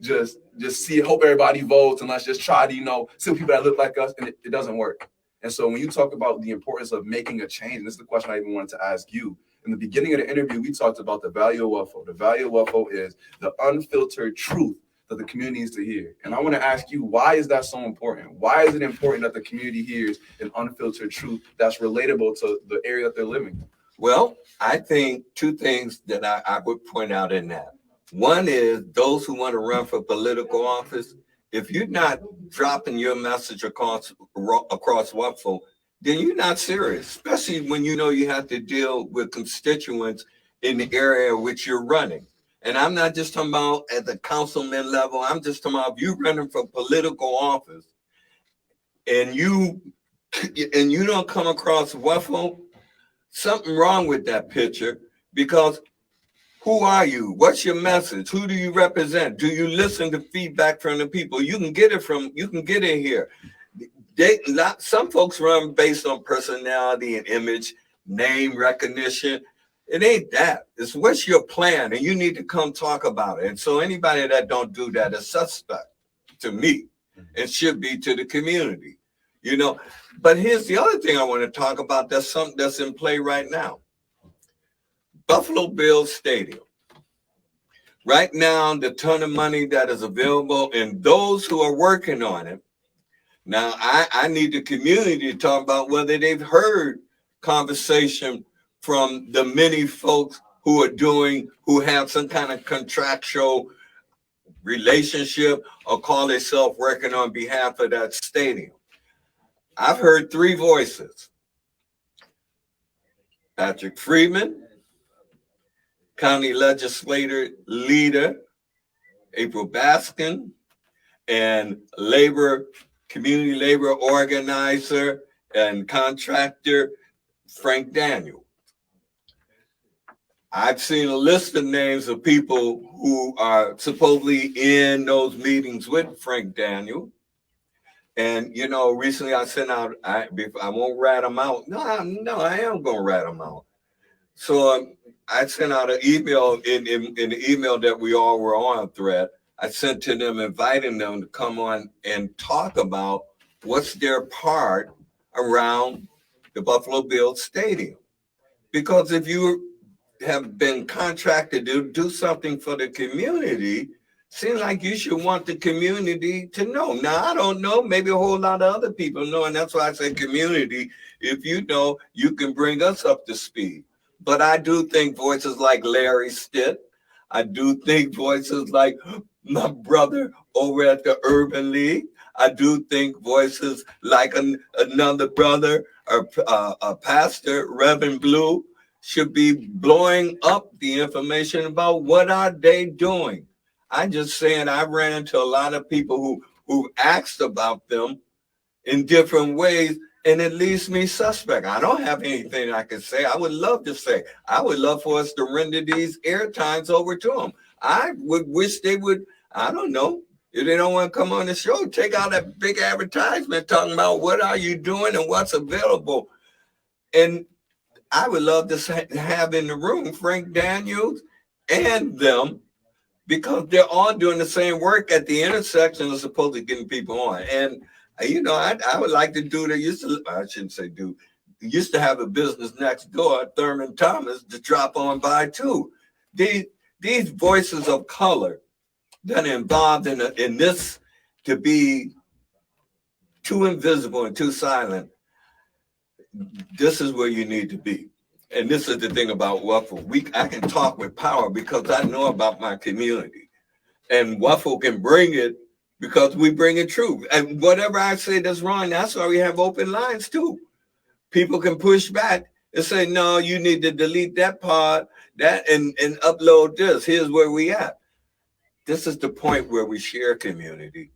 just see, hope everybody votes, and let's just try to, see people that look like us, and it doesn't work. And so when you talk about the importance of making a change, and this is the question I even wanted to ask you. In the beginning of the interview, we talked about the value of WUFO. The value of WUFO is the unfiltered truth that the community needs to hear. And I want to ask you, why is that so important? Why is it important that the community hears an unfiltered truth that's relatable to the area that they're living in? Well, I think two things that I would point out in that. One is those who want to run for political office, if you're not dropping your message across WUFO, then you're not serious, especially when you have to deal with constituents in the area which you're running. And I'm not just talking about at the councilman level. I'm just talking about if you're running for political office and you don't come across WUFO, something wrong with that picture, because who are you? What's your message? Who do you represent? Do you listen to feedback from the people? You can get it here. Some folks run based on personality and image, name recognition. It ain't that. It's what's your plan, and you need to come talk about it. And so anybody that don't do that is suspect to me, and should be to the community, But here's the other thing I want to talk about. That's something that's in play right now. Buffalo Bills Stadium. Right now, the ton of money that is available and those who are working on it. Now, I need the community to talk about whether they've heard conversation from the many folks who have some kind of contractual relationship or call themselves working on behalf of that stadium. I've heard three voices. Patrick Freeman, County Legislator Leader April Baskin, and community labor organizer and contractor Frank Daniel. I've seen a list of names of people who are supposedly in those meetings with Frank Daniel. And, recently I sent out, I won't rat them out. No, I am going to rat them out. So I sent out an email in the email that we all were on thread. I sent to them, inviting them to come on and talk about what's their part around the Buffalo Bills Stadium. Because if you have been contracted to do something for the community, seems like you should want the community to know. Now, I don't know, maybe a whole lot of other people know, and that's why I say community. If you know, you can bring us up to speed. But I do think voices like Larry Stitt, I do think voices like my brother over at the Urban League, I do think voices like another brother or a pastor, Reverend Blue, should be blowing up the information about what are they doing. I'm just saying I ran into a lot of people who asked about them in different ways, and it leaves me suspect. I don't have anything I can say. I would love to say. I would love for us to render these airtimes over to them. I would wish they would, I don't know, If they don't want to come on the show, take out that big advertisement talking about what are you doing and what's available. And I would love to have in the room Frank Daniels and them, because they're all doing the same work at the intersection of supposedly getting people on. And, you know, I would like to do, I shouldn't say do, used to have a business next door, Thurman Thomas, to drop on by too. These voices of color that are involved in this, to be too invisible and too silent, this is where you need to be. And this is the thing about WUFO. I can talk with power because I know about my community. And WUFO can bring it because we bring it true. And whatever I say that's wrong, that's why we have open lines too. People can push back and say, no, you need to delete that part, that and upload this. Here's where we at. This is the point where we share community.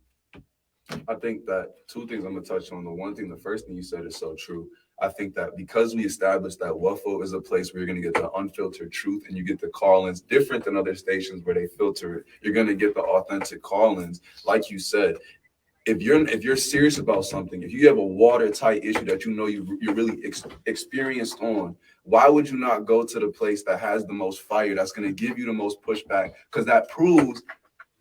I think that two things I'm gonna touch on. The one thing, the first thing you said is so true. I think that because we established that WUFO is a place where you're going to get the unfiltered truth and you get the call-ins different than other stations where they filter it. You're going to get the authentic call-ins. Like you said, if you're serious about something, if you have a watertight issue that you know you're really experienced on, why would you not go to the place that has the most fire, that's going to give you the most pushback? Because that proves,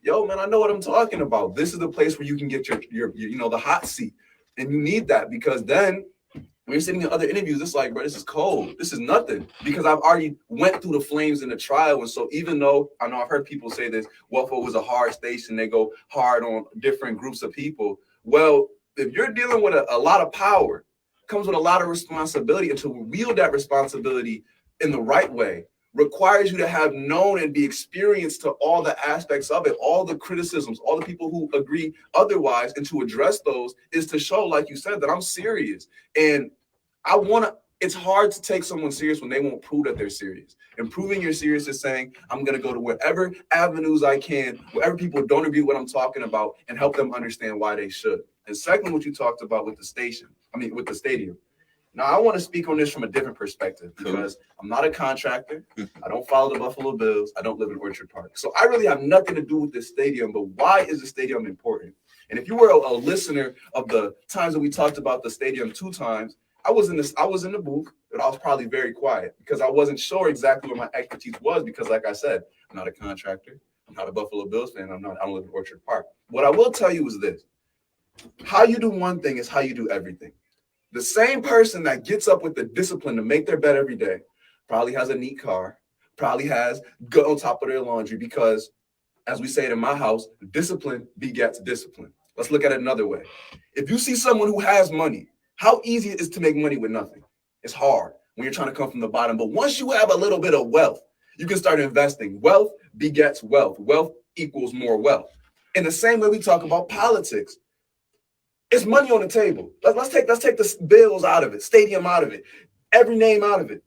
yo, man, I know what I'm talking about. This is the place where you can get your the hot seat. And you need that, because then when you're sitting in other interviews, it's like, bro, this is cold. This is nothing, because I've already went through the flames in the trial. And so even though I know I've heard people say this, WUFO was a hard station, they go hard on different groups of people. Well, if you're dealing with a lot of power, comes with a lot of responsibility, and to wield that responsibility in the right way requires you to have known and be experienced to all the aspects of it, all the criticisms, all the people who agree otherwise, and to address those is to show, like you said, that I'm serious. And it's hard to take someone serious when they won't prove that they're serious. And proving you're serious is saying, I'm going to go to whatever avenues I can, wherever people don't agree with what I'm talking about, and help them understand why they should. And second, what you talked about with the stadium. Now, I want to speak on this from a different perspective, because I'm not a contractor. I don't follow the Buffalo Bills. I don't live in Orchard Park. So I really have nothing to do with this stadium, but why is the stadium important? And if you were a listener of the times that we talked about the stadium 2 times, I was in the booth, but I was probably very quiet because I wasn't sure exactly what my expertise was, because like I said, I'm not a contractor. I'm not a Buffalo Bills fan. I don't live in Orchard Park. What I will tell you is this: how you do one thing is how you do everything. The same person that gets up with the discipline to make their bed every day probably has a neat car, probably has good on top of their laundry, because, as we say it in my house, discipline begets discipline. Let's look at it another way. If you see someone who has money, how easy it is to make money with nothing? It's hard when you're trying to come from the bottom. But once you have a little bit of wealth, you can start investing. Wealth begets wealth. Wealth equals more wealth. In the same way we talk about politics. It's money on the table. Let's take the Bills out of it, stadium out of it, every name out of it.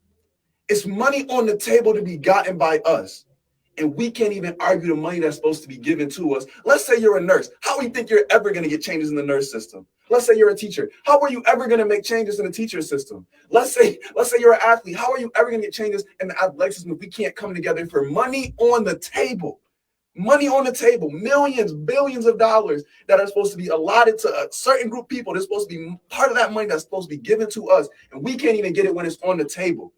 It's money on the table to be gotten by us. And we can't even argue the money that's supposed to be given to us. Let's say you're a nurse. How do you think you're ever going to get changes in the nurse system? Let's say you're a teacher. How are you ever going to make changes in the teacher system? Let's say you're an athlete. How are you ever going to get changes in the athletic system if we can't come together for money on the table? Money on the table, millions, billions of dollars that are supposed to be allotted to a certain group of people. They're supposed to be part of that money that's supposed to be given to us, and we can't even get it when it's on the table.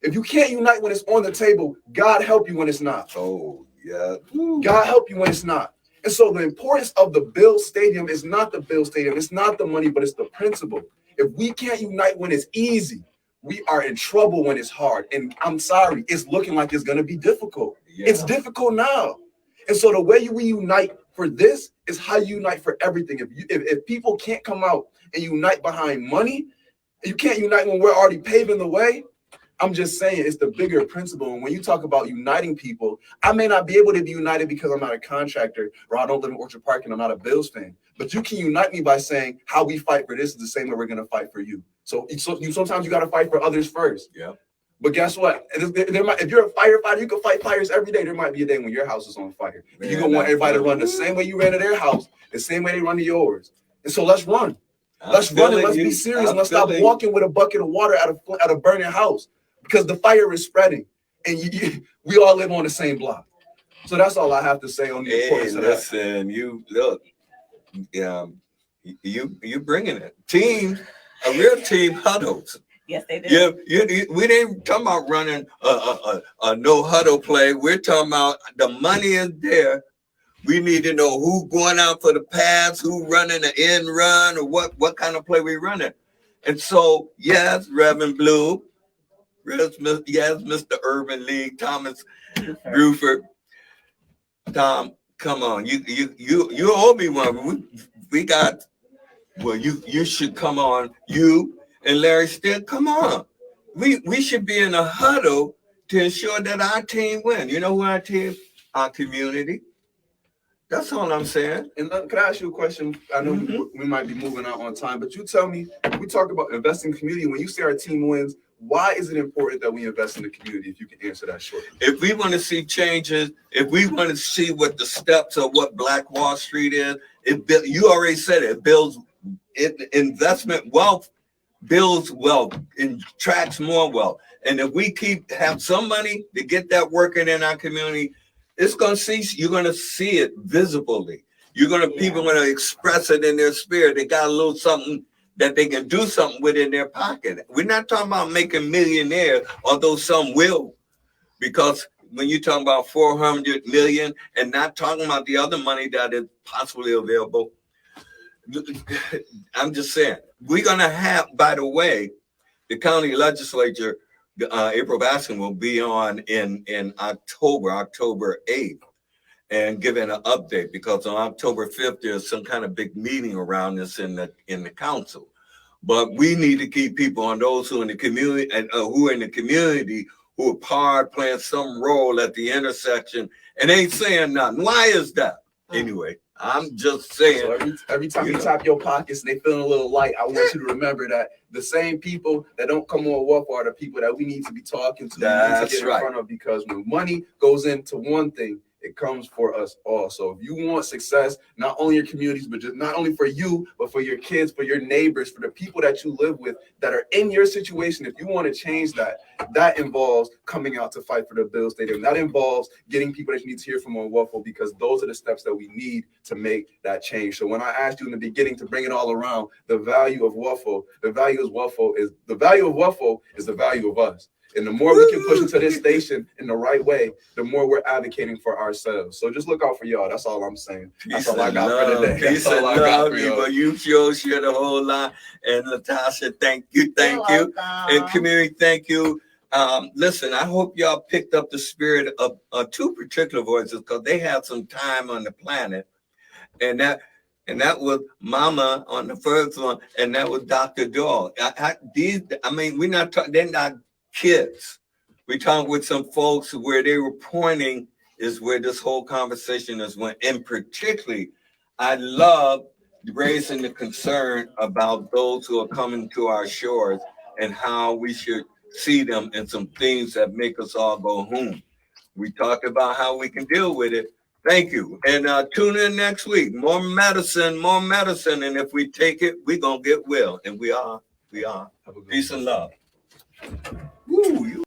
If you can't unite when it's on the table, God help you when it's not. Oh, yeah. God help you when it's not. And so the importance of the Bill Stadium is not the Bill Stadium. It's not the money, but it's the principle. If we can't unite when it's easy, we are in trouble when it's hard. And I'm sorry, it's looking like it's going to be difficult. Yeah. It's difficult now. And so the way we unite for this is how you unite for everything. If people can't come out and unite behind money, you can't unite when we're already paving the way. I'm just saying it's the bigger principle. And when you talk about uniting people, I may not be able to be united because I'm not a contractor, or I don't live in Orchard Park and I'm not a Bills fan. But you can unite me by saying how we fight for this is the same way we're going to fight for you. So sometimes you got to fight for others first. Yeah. But guess what? If you're a firefighter, you can fight fires every day. There might be a day when your house is on fire. Man, you're going to want everybody to run the same way you ran to their house, the same way they run to yours. And so let's run. Let's run and let's be serious. And let's stop walking with a bucket of water at a burning house, because the fire is spreading. And we all live on the same block. So that's all I have to say on the Hey, importance of that. listen, you look, you bringing it. Team, a real team huddles. Yes, they do. Yeah, we ain't talking about running a no huddle play. We're talking about the money is there. We need to know who going out for the pass, who running the end run, or what kind of play we running. And so, yes, Reverend Blue, yes, Mr. Urban League, Thomas Bruford. Tom, come on, you owe me one. We got. Well, you should come on. You and Larry Still, come on. We should be in a huddle to ensure that our team win. You know who our team, our community. That's all I'm saying. And can I ask you a question? I know we might be moving out on time, but you tell me, we talk about investing in the community. When you say our team wins, why is it important that we invest in the community? If you can answer that shortly. If we want to see changes, if we want to see what the steps of what Black Wall Street is, you already said it builds investment wealth, builds wealth, and attracts more wealth. And if we have some money to get that working in our community, you're going to see it visibly. People are going to express it in their spirit. They got a little something that they can do something with in their pocket. We're not talking about making millionaires, although some will, because when you're talking about 400 million and not talking about the other money that is possibly available, I'm just saying, we're going to have, by the way, the county legislature, April Baskin will be on in October 8th, and giving an update, because on October 5th, there's some kind of big meeting around this in the council. But we need to keep people on those who are in the community and who are in the community who are part playing some role at the intersection and ain't saying nothing. Why is that? Anyway, I'm just saying. So every time you tap your pockets and they feeling a little light, I want you to remember that the same people that don't come on WUFO are the people that we need to be talking to. That's to get right. in front of, because when money goes into one thing, it comes for us all. So if you want success, not only your communities, but just not only for you, but for your kids, for your neighbors, for the people that you live with that are in your situation, if you want to change that, that involves coming out to fight for the Bill Stadium. That involves getting people that you need to hear from on WUFO, because those are the steps that we need to make that change. So when I asked you in the beginning to bring it all around, the value of WUFO, the value of WUFO is the value of us. And the more we can push into this station in the right way, the more we're advocating for ourselves. So just look out for y'all. That's all I'm saying. That's all I got for today. Peace and love, but you sure shared a whole lot. And Latasha, thank you. And community, thank you. Listen, I hope y'all picked up the spirit of two particular voices, because they had some time on the planet. And that was Mama on the first one, and that was Dr. Doyle. We're not talking, they're not kids. We talked with some folks where they were pointing is where this whole conversation is went. And particularly, I love raising the concern about those who are coming to our shores and how we should see them and some things that make us all go home. We talked about how we can deal with it. Thank you. And tune in next week. More medicine. And if we take it, we're going to get well. And we are. Peace and love. Woo,